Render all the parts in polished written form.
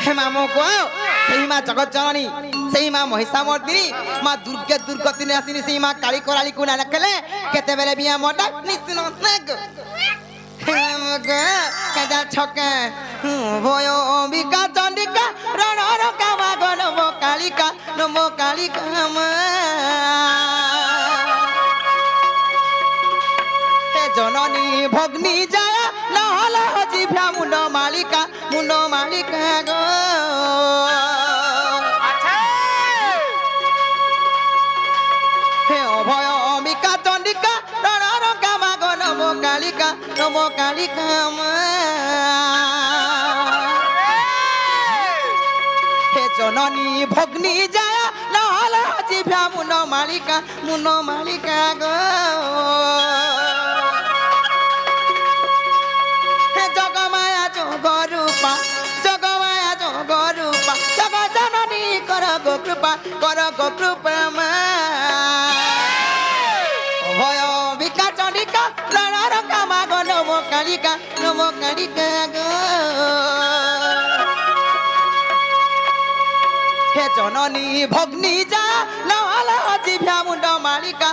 हे मामो को सही माँ जगत जननी सही माँ महिषामर्दिनी माँ दुर्गे दुर्गतिनी आसिनी सही माँ काली कोराली को ना रखले केते बेले बिया मोटा निस्न नग केदा छके भयो अंबिका चंडिका रणर कामा गनो कालिका नमो कालिका हे जननी भग्नी जय नहल जिभ्या मुंड मालिका गो हे अभय अंबिका चंडिका रणर कामा गनो कालिका हे जननी भग्नी जय नहल जिभ्या मुंड मालिका गो हे जगमाया जगरूपा जग जननी कर गो कृपा भय विका चंडिका रणर कामा गो नमो कालिका गो हे जननी भग्नी जा नहल जिभ्या मुंड मालिका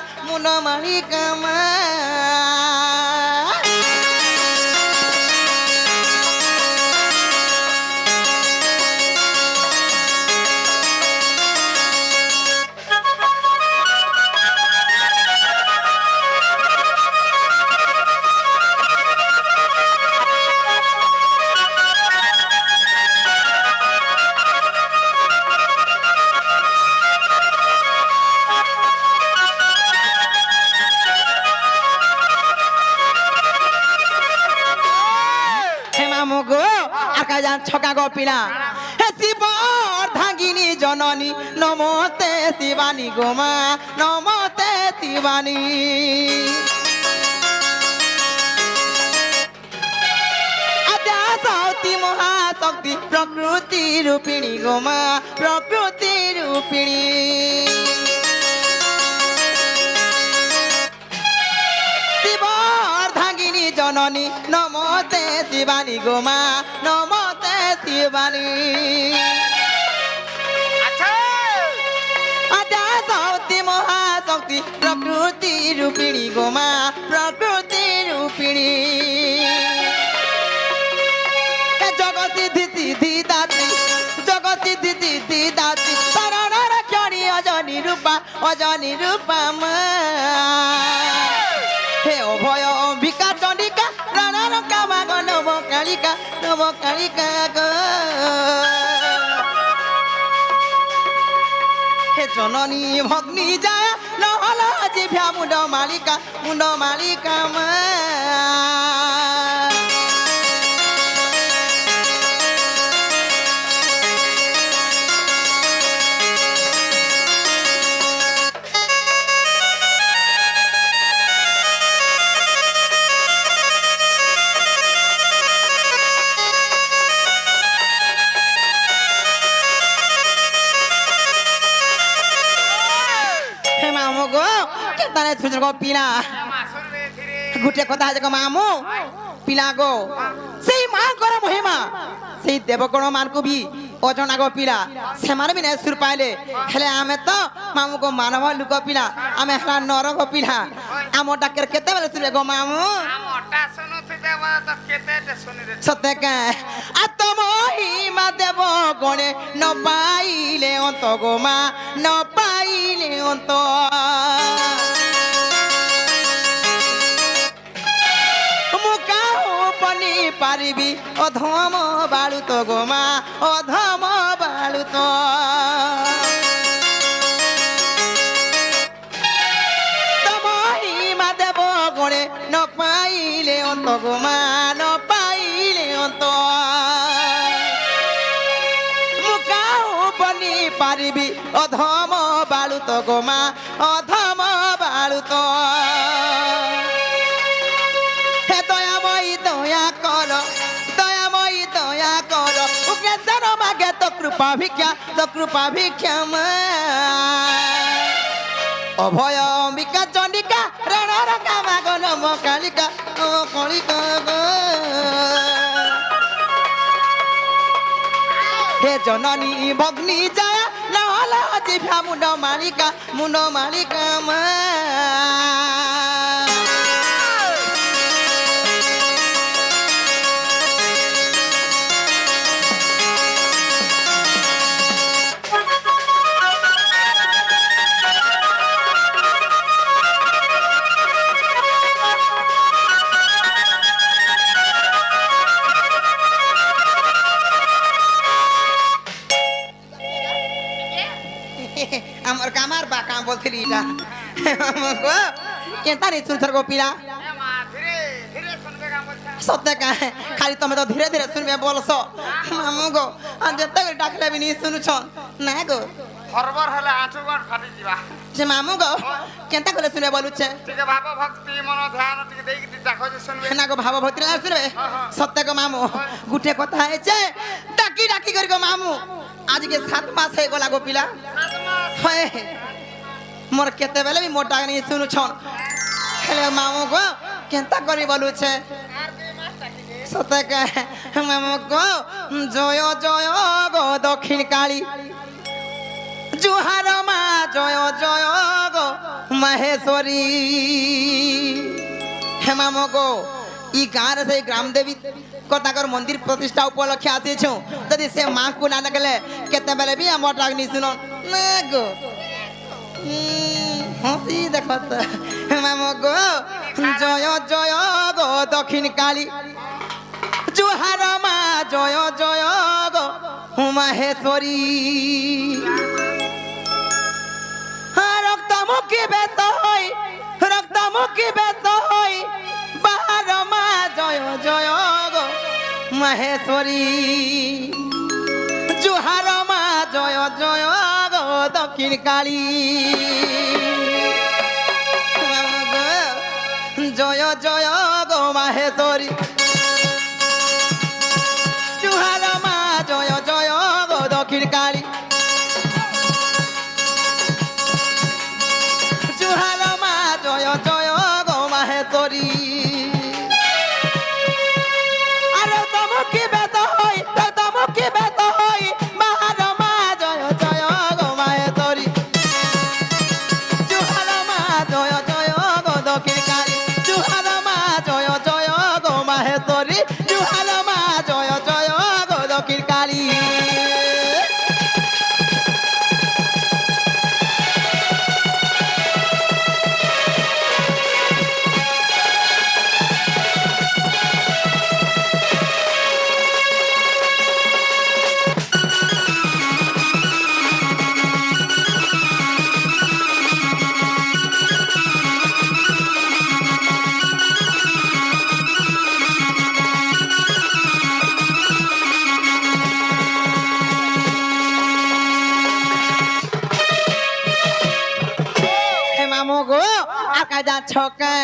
छका गोपिना हे शिव अर्धांगिनी जननी नमस्ते शिवानी गोमा नमस्ते शिवानी आद्या शक्ति महाशक्ति प्रकृति रूपिणी गोमा प्रकृति रूपिणी शिव अर्धांगिनी जननी नमस्ते शिवानी गोमा नमस्ते शिवानी आद्या शक्ति महाशक्ति प्रकृति रूपिणी गोमा प्रकृति रूपिणी जगत सिद्धि दात्री जगत सिद्धि दात्री शरण रक्षणी अजनी रूपा हे अभय अंबिका चंडिका रणर कामा गो नमो कालिका गो हे जननी भग्नी जय नहल जिभ्या मुंड मालिका ताने सुजर को पीना गुटे कथा जको मामू पीना गो सेई मां कर महिमा सेई देवगण मान को भी अजना गो पीला से माने भी ने सुर पाइले हेले आमे तो मामू को मानव लुक पीला आमे हला नर को पीला आमो डाकर केते बेले सुरे गो मामू आमोटा सुनु थिते बा तो केते ते सुनि रे सत्य का आत्म महिमा देव गणे न पाइले अंत गो मा न पाइले अंत पारिबी अधम बालु तो गोमा अधम बालु तो महिमा देव गणे न पाइले अंत गोमा न पाइले अंत मुका बनी पारिबी अधम बालु तो गोमा अधम बालु तो कृपा भिक्षा अभय अंबिका चंडिका रणर कामा गो नमो कालिका गो হে জননী ভগ্নি যায় নহলা জিভা মুন্ড মালিকা মা আমার কামার বা কাম বলছিলি এটা আমাকে কেনতা রে সুন্দর গোপিলা সত্যি খালি তুমি তো ধীরে ধীরে শুনবে বলছো মামু গো আর যেতে করে ডাকলে বি নি শুনুছ না গো হরবর হলে আঁচুগড় ফাটি যা যে মামু গো কেনতা করে শুনবে বলুছে ঠিক ভাব ভক্তি মন ধ্যান ঠিক দেই দেখো যে শুনবে না গো ভাব ভক্তি না শুনবে সত্যি গো মামু গুটে কথা হয়েছে ডাকি ডাকি করি গো মামু আজকে 7 মাস হয়ে গলা গো পিলা হয় মোর কেতেবেলে বি মোর ডাক নি শুনুছ হেলে মামু গো কেনতা করি বলুছে সত্যি মামু গো জয় জয় গো দক্ষিণ কালী জুহার মা জয় জয় গো মহেশ্বরী হে মামু গো ই গাঁরে সেই গ্রাম দেবী কতাকর মন্দির প্রতিষ্ঠা উপলক্ষে আসিছ যদি সে মাঁকু না দেখলে কেতেবেলে বি আমার ডাক নি শুন না গো হাসি দেখো তো মামু গো জয় জয় গো দক্ষিণ কালী জুহার মা জয় জয় গো মহেশ্বরী রক্তমুখী বেত হই বাহার মা জয় জয় গো মহেশ্বরী জুহার মা জয় জয় গো দক্ষিণ কালী জয় জয় গো মহেশ্বরী জুহার মা জয় জয় গো দক্ষিণ কালী জুহার মা জয় জয় গো মহেশ্বরী আরে তমুকি বেত হই বাহার মা জয় জয় গো মহেশ্বরী জুহার মা জয় জয় গো দক্ষিণ কালী জুহার মা জয় জয় গো মহেশ্বরী জুহার মা জয় জয় গো দক্ষিণ কালী ছকে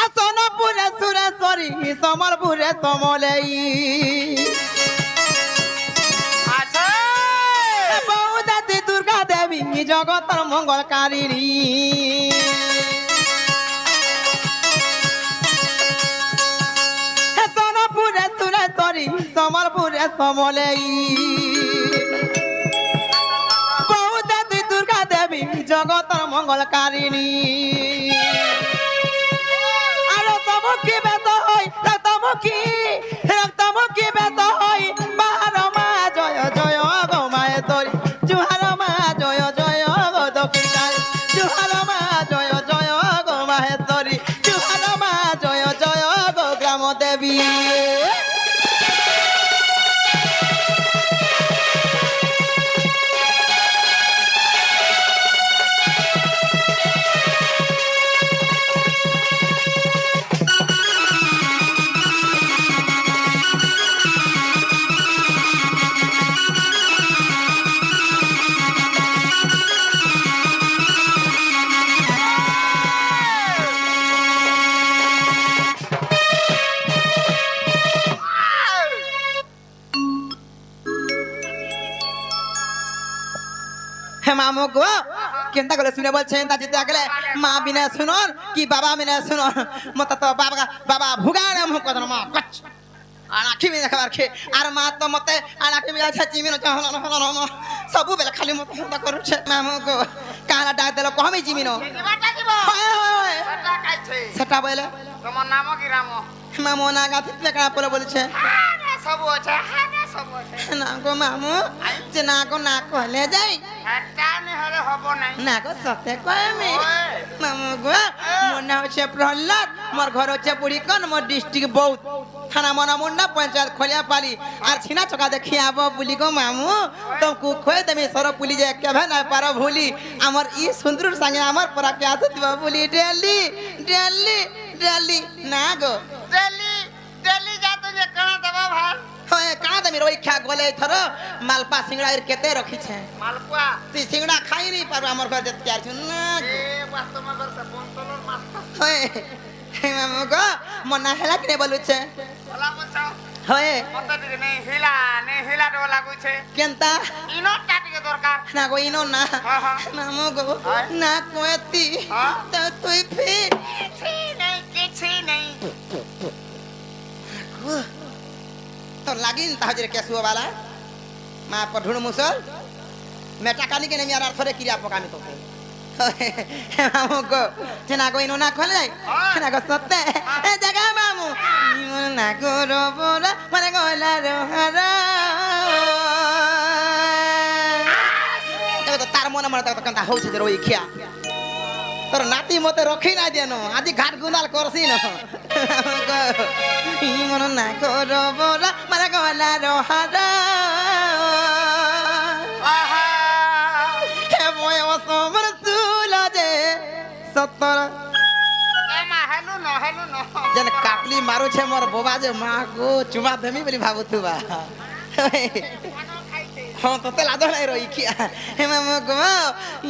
আসনপুরে সুরেশ্বরী সমরপুরে সমলেই বৌদাতি দুর্গা দেবী জগতর মঙ্গলকারিণী আসনপুরে সুরেশ্বরী সমরপুরে সমলেই বৌদাতি দুর্গা দেবী জগতর মঙ্গলকারিণী রক্তমুখী বেত হই বাহার মা জয় জয় গো মহেশ্বরী জুহার মা জয় জয় গো দক্ষিণ কালী জুহার মা জয় জয় গো মহেশ্বরী জুহার মা জয় জয় গো গ্রাম দেবী মামু গো কেনতা করে শুনে বলছেন তা যেতে গেলে মা বিনা শুনুন কি বাবা বিনা শুনুন মত তো বাবা ভুগাড়ে মুখ কথা মা আনাকি মে দেখাবার খে আর মা তো মতে আনাকি মে আছে জিমিনো সবু বেলা খালি মতে হতা করছে মামু গো কালা ডাক দেলো কমে জিমিনো দিবাটা দিব হয় সেটা কাইছে সেটা বলে তোমার নাম কি রাম মামু না গাতে পেকা পড়ে বলছে সবু আছে হ্যাঁ সবু আছে না গো মামু যে না গো না কলে যাই এটা নে হলে হব নাই না গো সতে কয়মি ওই মামু গো মোর না হচ্ছে প্রহ্লাদ মোর ঘর হচ্ছে পুরিকন মোর ডিস্ট্রিক্ট বহুত থানা মনা মুন্ডা পঞ্চায়েত খলিয়া পালি আর ছিনা চকা দেখি আব বুলি গো মামু তোমকু খোয়ে দেমি সর পুলি যে কেভে না পার ভুলি আমার ই সুন্দর সঙ্গে আমার পরা কে আতে দিবা বুলি ডেলি ডেলি ডেলি না গো ডেলি ডেলি যাতো যে কানা দেবা ভাল হয় কাঁ দেমি রই খা গলে থর মালপা সিংড়া এর কেতে রখিছে মালপুয়া তুই সিংড়া খাই নি পারো আমার ঘর যেতে আর না এ বাস্তব করতে বন্তলর মাস্টার হয় মামু গো মনা হেলা কিনে বলুছে বলা বচাও হয় মত দিকে নে হিলা তো লাগুছে কেনতা ইনো টাটিকে দরকার না গো ইনো না হ্যাঁ হ্যাঁ মামু গো হয়? না কোয়েতি হ্যাঁ? তো তুই ফি কিছু নেই তোর লাগিন তাহলে কেসুয়া বালা মা পঢুণ মুসল মেটা কানি কেনে মিয়ার আর থরে কিরিয়া পকামি তোকে মামু গো যে না গো ইনো না খলে না গো সত্যি এ জায়গা মামু ইনো না গো রবরা মানে গলা রহারা তো তার মনে মনে তো কান্তা হচ্ছে যে রই খিয়া তোর নাতি মতে রখি না দেন আজি ঘাট গুনাল করছি না মন না করো বলা মানে গলা রহারা আহা হে বয়স মোর চুল যে সত্তর এমা হেলু ন যেন কাপলি মারুছে মোর বোবা যে মা গো চুমা দেমি বলি ভাবুথুবা হ্যাঁ তোতে লাদ নাই রই খিয়া হে মামু গো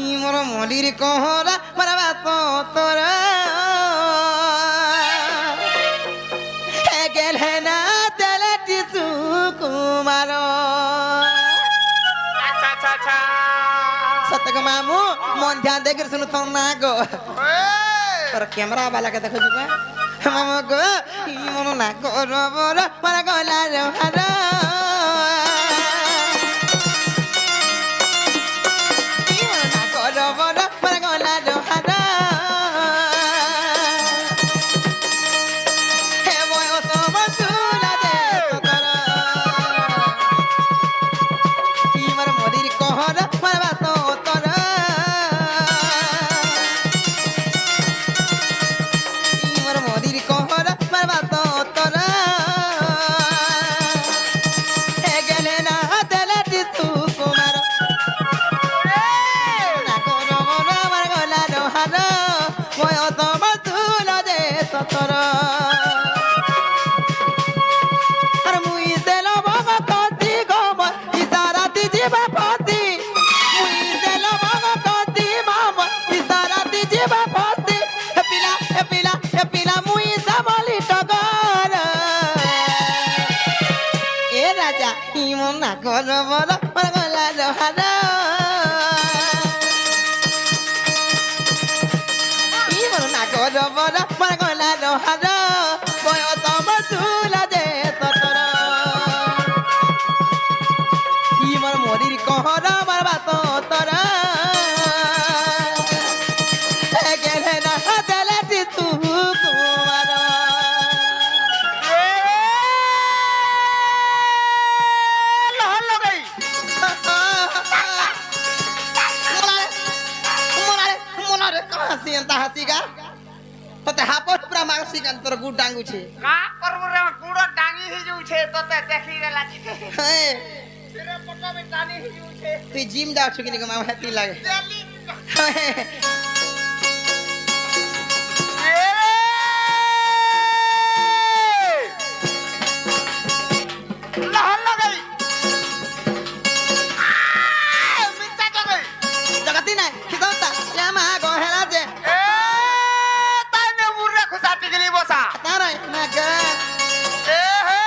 ই মোর মলির কহরা মারা তো তোরা হে গেলে না তেলে টিসু কুমার আচ্ছা সত্যক মামু মন ধ্যান দেখে শুনু তো না গো তোর ক্যামেরা বালাকে দেখো যুবা মামু গো ই মন না করো বড় মারা গলা রে হারা না করো বড় গলা রহারা ই বড় না করো বড় গলা রহারা বয় তম চুলা যে ততর ই মোর মরির কহরা মারবা তো তোরা গেলে না দেলে তু কুমার হাসিগা তোতে হাপট পুরা মারছি কান তোর গুড ডাঙ্গুছে কা করবো রে গুড় ডাঙি হি যাউছে তোতে দেখি রে লাগি হ্যাঁ রে পকাবে টানি হি যাউছে তুই জিম যাচ্ছ কিনি গো মামা হেতি লাগে ডেলি লহল লাগাই মিটা জগাই জগতি নাই খিদতা জামা গো হেলা যে এ তাই নে মুরে খুসাটি গলি বসা তারাই না গে এ হে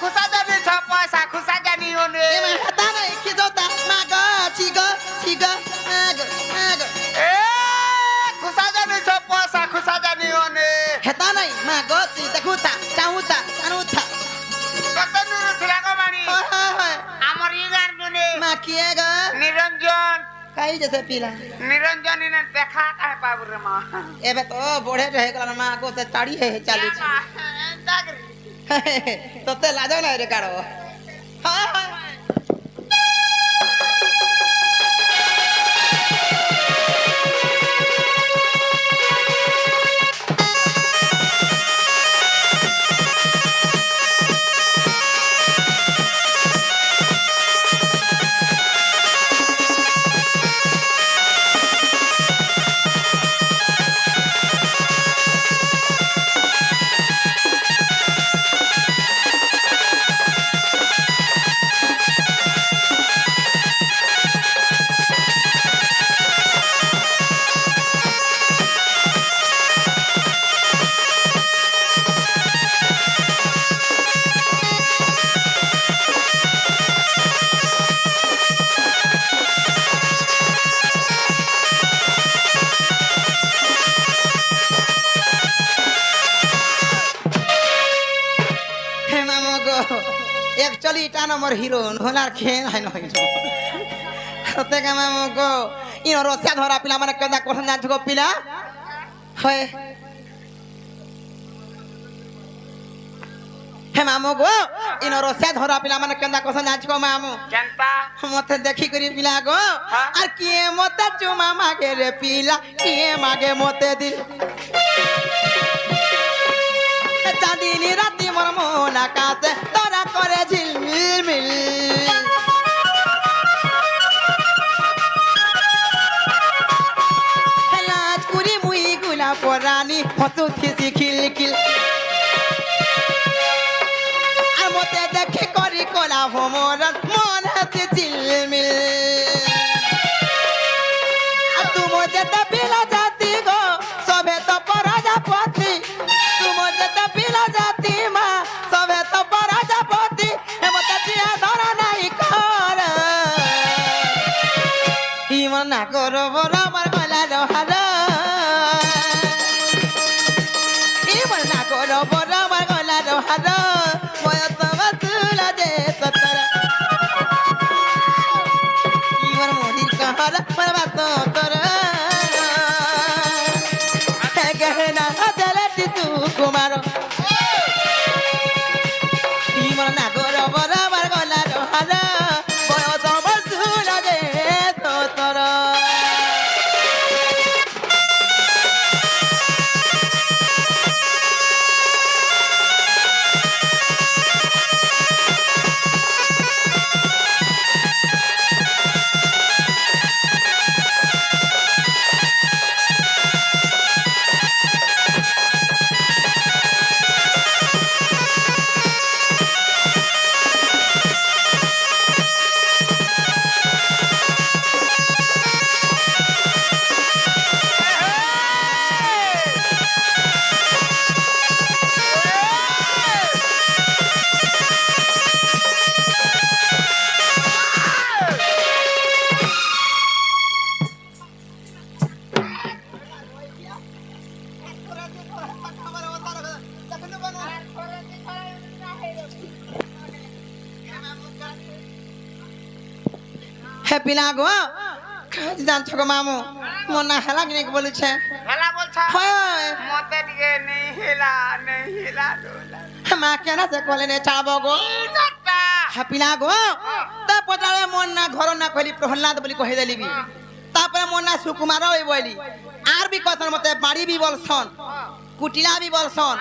খুসা জানি ছ পয়সা খুসা জানি ওনে এ মা তারাই খিদতা না গো চিগো किए गा निरंजन काई जैसे पीला निरंजन इने देखा काहे पाबु रे माँ एबे तो बड़े रहे गला मां को से ताड़ी है चालू छे तो ते लाजो ना रे काड़ो हां हां एक्चुअली इटा नंबर हीरो होलार खेल है नहिजो तते का मामो को इन रोसिया धरा पिला माने कदा कोठन जान थको पिला है हे मामो को इन रोसिया धरा पिला माने कदा कोठन जान थको मामो जनता मते देखि करी पिला गो और किए मते चुमा मागे रे पिला किए मागे मते दिल चांदनी राती मोर मोना काते तोरा करे झिलमिल लाज कुरी मुई गुला परानी हसु थिसी खिल खिल আর মতে দেখে করি কোলা ভোমর মন হাতে ঝিলমিল আর তুমি যেতে পিলা জাতি গো সবে তো পরাজাপতি তুমি যেতে পিলা জাতি মা সবে তো পরাজাপতি হেমতা চিয়া ধরা নাই কর ইমন না করো বড় আমার গলা রহার ইমন না করো বড় আমার গলা রহার ময়ত বাতুলা যে সতর ইমন মোদির কহর পরবাত তোর গহনা দলটি তু কুমার ইমন না করো বড় আমার গলা রহার ময়ত বাতুলা যে সতর পিলা গো কাজ জানছ গো মামু মন না হেলা কিনে বলেছে হেলা বলছা হয় মতে দিকে নেই হেলা দোলা মা কেন সে কলে নে চাবো গো নটা পিলা গো তা পটালে মন না ঘর না কইলি প্রহ্লাদ বলি কহে দেলিবি তারপরে মন না সুকুমার ওই বলি আর বি কথার মতে বাড়ি বি বলছন কুটিলা বি বলছন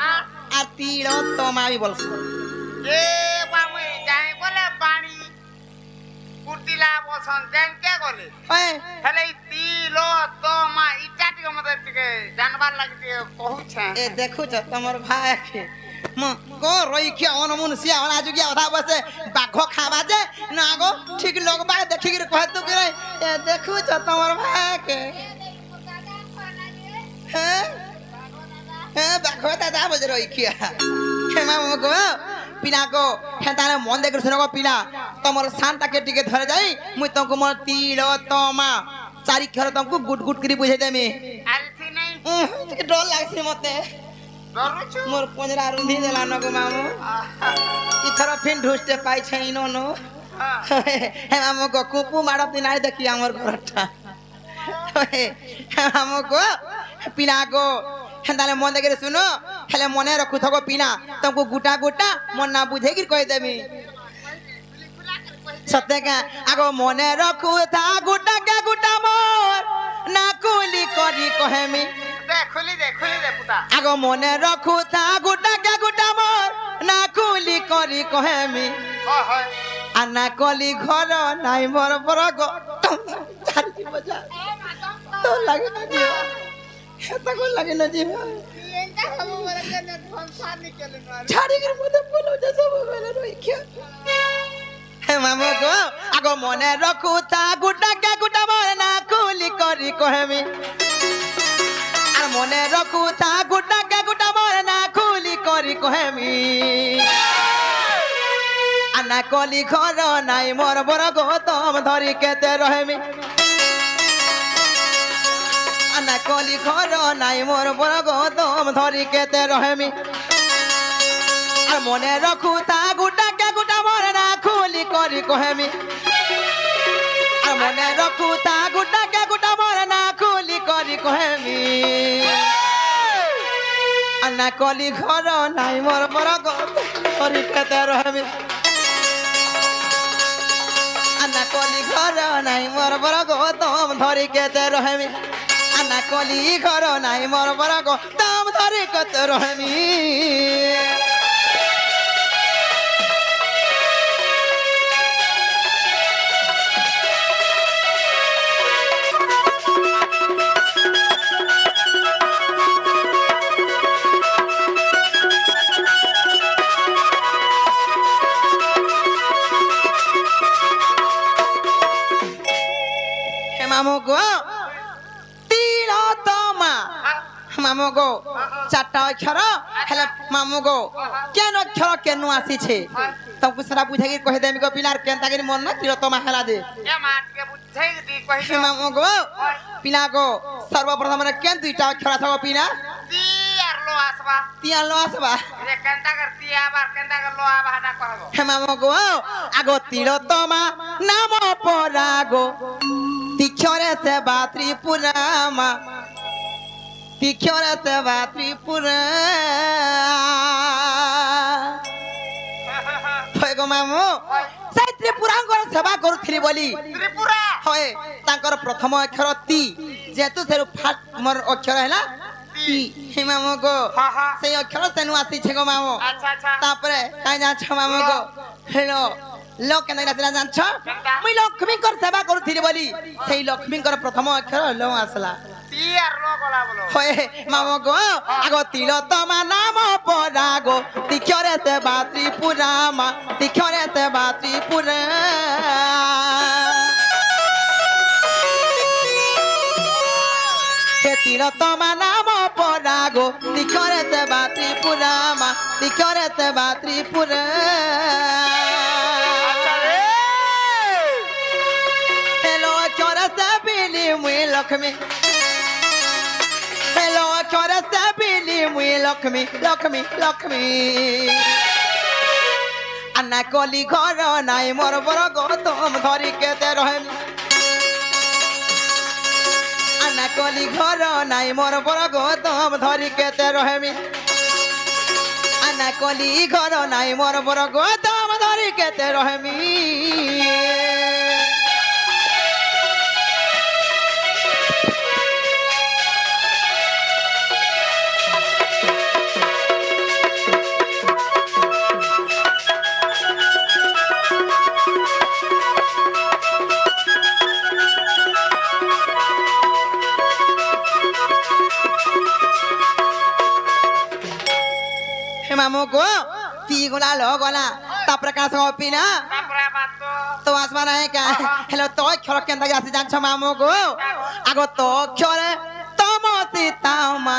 আর তিল তোমা বি বলছন এ বামুই যাই বলে বাড়ি কুটিলা বসন জানকে গলে ওই হেলে তিল তোমা ইটা টিকে মতে টিকে জানবার লাগি টিকে কহুছে এ দেখুছ তোমার ভাই ম কো রই কি অনমন সিয়া ওলা জুগিয়া কথা বসে বাঘ খাবা যে না গো ঠিক লোক বা দেখি কি কহে তো করে এ দেখুছ তোমার ভাই কে হ্যাঁ হ্যাঁ বাঘ দাদা বজে রই কি হে মামু গো পিলা গো হেতালে মন দেখে শুনো গো পিলা তোমার শানটাকে টিকে ধরে যাই মুই তোমাকে মোর তিল তোমা চারি খের তোমাকে গুট গুট করে বুঝাই দেমি আলছি নাই ଟିକେ ଡର ଲାଗୁଛି ମତେ ডরুছু ମୋର ପଞ୍ଜରା ରୁନ୍ଧି ଦେଲା ନ ଗো ମାମୁ ଇଥର ଫିନ୍ ଢୁସଟେ ପାଇଛେ ଇନୋ হে মামু গো কুপু মাড়তি নাই দেখি আমার ঘরটা হে মামু গো পিনা গো তাহলে মন দেখে শুনো হেলে মনে রখু থাকো পিনা তোমাকে গোটা গোটা মন না বুঝে কি কই দেবি সত্যি আগো মনে রখু থা গোটা কে গোটা মোর না কুলি করি কহেমি খুলি দে পুতা আগো মনে রখু থা গোটা কে গোটা মোর না কুলি করি কহেমি হয় আনা কলি ঘর নাই মোর বড় গো ছাড়ি বজা তো লাগে না জি এটা কোন লাগে না জি ছাড়ি গির মধ্যে বলো যে সব বেলা রই কি হে মামু গো আগো মনে রখু তা গুটা কে গুটা মোর না কুলি করি কহেমি আর মনে রখু তা গুটা কে গুটা মোর না কুলি করি কহেমি আনা কলি ঘর নাই মোর বড় গৌতম ধরি কেতে রহেমি আনা কলি ঘর নাই মোর বড় গৌতম ধরি কেতে রহেমি আর মনে রখু তা গুটা কে গুটা মোর না খুলি করি কহেমি আর মনে রখু তা গুটা কে গুটা মোর না খুলি করি কহেমি আনা কলি ঘর নাই মোর বড় গৌতম ধরি কেতে রহেমি আনা কলি ঘর নাই মোর বড় গৌতম ধরি কেতে রহেমি আনা কলি ঘর নাই মোর বড় গৌতম ধরি কেতে রহেমি মামু গো তিলোত্তমা মামু গো চারটা অক্ষর হেলে মামু গো কেন অক্ষর কেন আসিছে তোমাকে সারা বুঝাই কহে দেমি গো পিলার কেন তাকে মন না তিলোত্তমা হেলা দে এ মাটকে বুঝাই দি কহি মামু গো পিলা গো সর্বপ্রথম কেন দুইটা অক্ষর আছে গো পিনা তি আর লো আসবা তিয়ান লো আসবা রে কেনটা কর তি আবার কেনটা কর লো আবার না কহবো হে মামু গো আগো তিলোত্তমা নাম পরাগো তিক্ষরে সেবা ত্রিপুরামা তিক্ষরে সেবা ত্রিপুরা হয় গো মামু সেই ত্রিপুরাঙ্গর সেবা করুଥିଲି বলি ত্রিপুরা হয় তাঙ্কর প্রথম অক্ষর তি যেহেতু সেরু ফাট মোর অক্ষর হেলা তি হে মামু গো সেই অক্ষর সেনু আসিছে গো মামু আচ্ছা তারপরে কাই জানছ মামু গো হেলো লোক কেন আসলা জানছ মুই লক্ষ্মীঙ্কর সেবা করুଥିଲି বলি সেই লক্ষ্মীঙ্কর প্রথম অক্ষর লো আসলা তি আর লো গলা বলো হয় মামু গো আগো তিলোত্তমা নাম পরাগো তিক্ষরে সেবা ত্রিপুরামা তিক্ষরে সেবা ত্রিপুরা তিলোত্তমা নাম পরাগো তিক্ষরে সেবা ত্রিপুরামা তিক্ষরে সেবা ত্রিপুরা হেলো অক্ষরে সেবিলি মুই লক্ষ্মী হেলো অক্ষরে সেবিলি মুই লক্ষ্মী লক্ষ্মী লক্ষ্মী আনা কলি ঘর নাই মোর বড় গৌতম ধরি কেতে রহেমি আনা কলি ঘর নাই মোর বড় গৌতম ধরি কেতে রহেমি আনা কলি ঘর নাই মোর বড় গৌতম ধরি কেতে রহেমি মামু গো পি গোলা ল গোলা তারপরে কাজ হবি না তারপরে বাতো তো আসবা নাই কা হেলো তো অক্ষর কেন তাকে আসি জানছ মামু গো আগো তো অক্ষরে তম সীতামা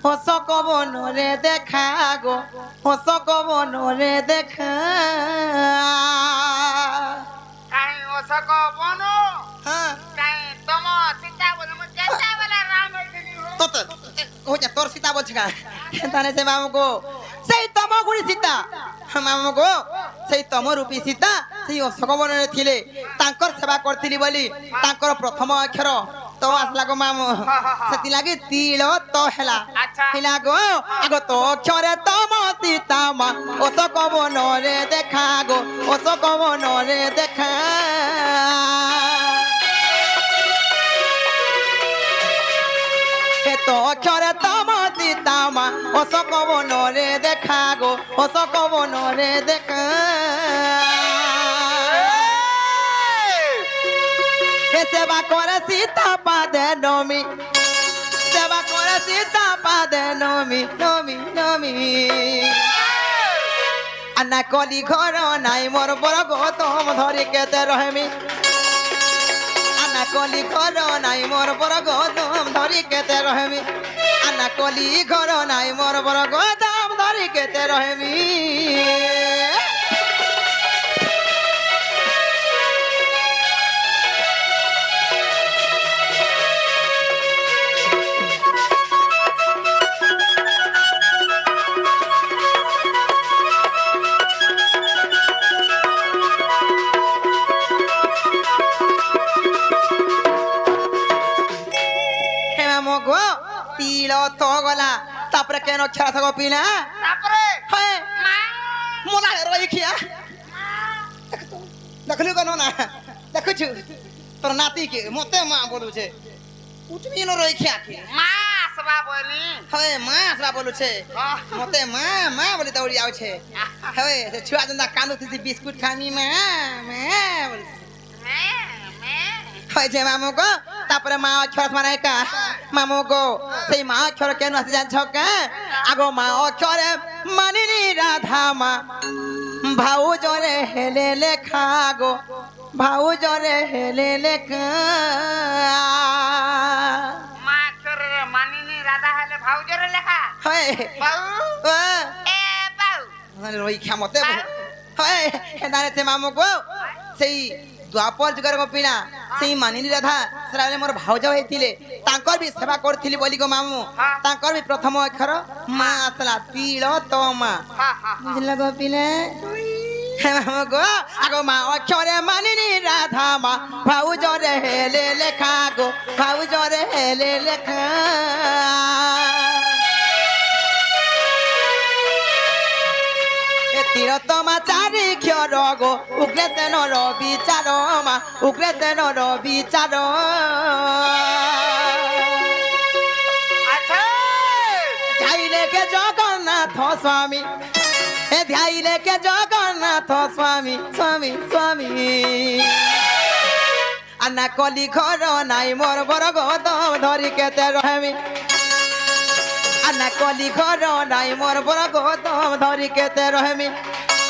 হস কবন রে দেখা গো হস কবন রে দেখা কাই ওসক বনো হ্যাঁ কাই তম সীতা বলে মু চেষ্টা বলে রাম হইছিলি তো ও যা তোর সীতা বলছে কা তানে সে মামু গো সেই তম গুড়ি সীতা মামু গো সেই তম রূপী সীতা ସେଇ ଅଶୋକ ବନରେ ଥିଲେ ତାଙ୍କର ସେବା କରିଥିଲି ବୋଲି ତାଙ୍କର ପ୍ରଥମ ଅକ୍ଷର ତ ଆସିଲା ଗୋ ମାମୁ ସେଥିଲାଗି ତିଳ ତ ହେଲା ଆଚ୍ଛା। ହେଲା ଗୋ ଆଗ ତ ଅକ୍ଷରେ ତମ ସୀତା ମା ଅଶୋକ ବନରେ ଦେଖା ଗୋ ଅଶୋକ ବନରେ ଦେଖା তো অক্ষরে তম সীতা মা অশোক বনরে দেখা গো অশোক বনরে দেখা হে সেবা করে সীতা পাদে নমি সেবা করে সীতা পাদে নমি নমি নমি আনা কলি ঘর নাই মোর বড় গৌতম ধরি কেতে রহমি আনা কলি ঘর নাই মোর বড় গৌতম ধরি কেতে রহমি আনা কলি ঘর নাই মোর বড় গৌতম ধরি কেতে রহমি গো তিল তো গলা তারপরে কেন খেলা থাকো পিলা তারপরে হ্যাঁ মা মোলা রইখিয়া দেখলু কেন না দেখুছু তোর নাতি কে মতে মা বলুছে উঠবি ন রইখিয়া কে মা আসবা বলি হ্যাঁ মা আসবা বলুছে মতে মা মা বলি দৌড়ি আউছে হ্যাঁ সে ছুয়া জন্দা কান্দুতিছি বিস্কুট খামি মা মা বলছে মে মে হয়েছে মামু গো তারপরে মা অক্ষর মানে কা মামু গো সেই মা অক্ষর কেন আসে জানছ কা আগো মা অক্ষরে মানিনি রাধা মা ভাউ জরে হেলে লেখা গো ভাউ জরে হেলে লেখা মা তোর মানিনি রাধা হলে ভাউজরে লেখা হয় বাউ এ বাউ রই ক্ষমতে হয় হেদারে সে মামু গো সেই দ্বাপর যুগের গোপিনা সেই মানিনী রাধা সেটা মোর ভাউজ হয়েছিলে তাঙ্কর বি সেবা করছিলি বলি গো মামু তাঙ্কর বি প্রথম অক্ষর মা আসলা তিল তো মা হা হা বুঝলা গোপিনা হে মামু গো আগো মা অক্ষরে মানিনী রাধা মা ভাউজ রে হেলে লেখা গো ভাউজ রে হেলে লেখা তিরতমা চারি ক্ষর গো উগ্রে তেন রবিচার মা উগ্রে তেন রবিচার আচ্ছা ধ্যাইলে কে জগন্নাথ স্বামী হে ধ্যাইলে কে জগন্নাথ স্বামী স্বামী স্বামী আনা কলি ঘর নাই মোর বড় গৌতম ধরি কেতে রহমি আনা কলি ঘর নাই মোর বড় গৌতম ধরি কেতে রহমি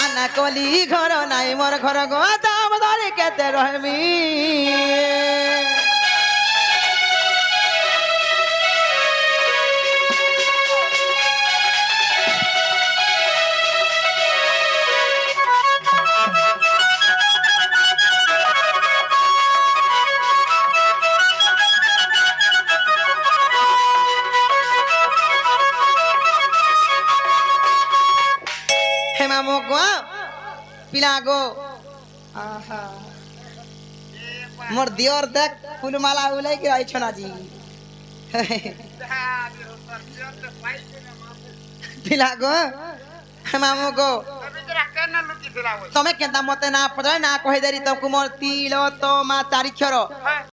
আনা কলি ঘর নাই মোর ঘর গৌতম ধরি কেতে রহমি মামু গো পিলা গো আহা মোর দিওর দেখ ফুলমালা উলাই কি আইছ না জি পিলা গো মামু গো তুমি কেনতা মতে না পড়াই না কহে দেরি তো কুমর তিল তো মা চারি ক্ষর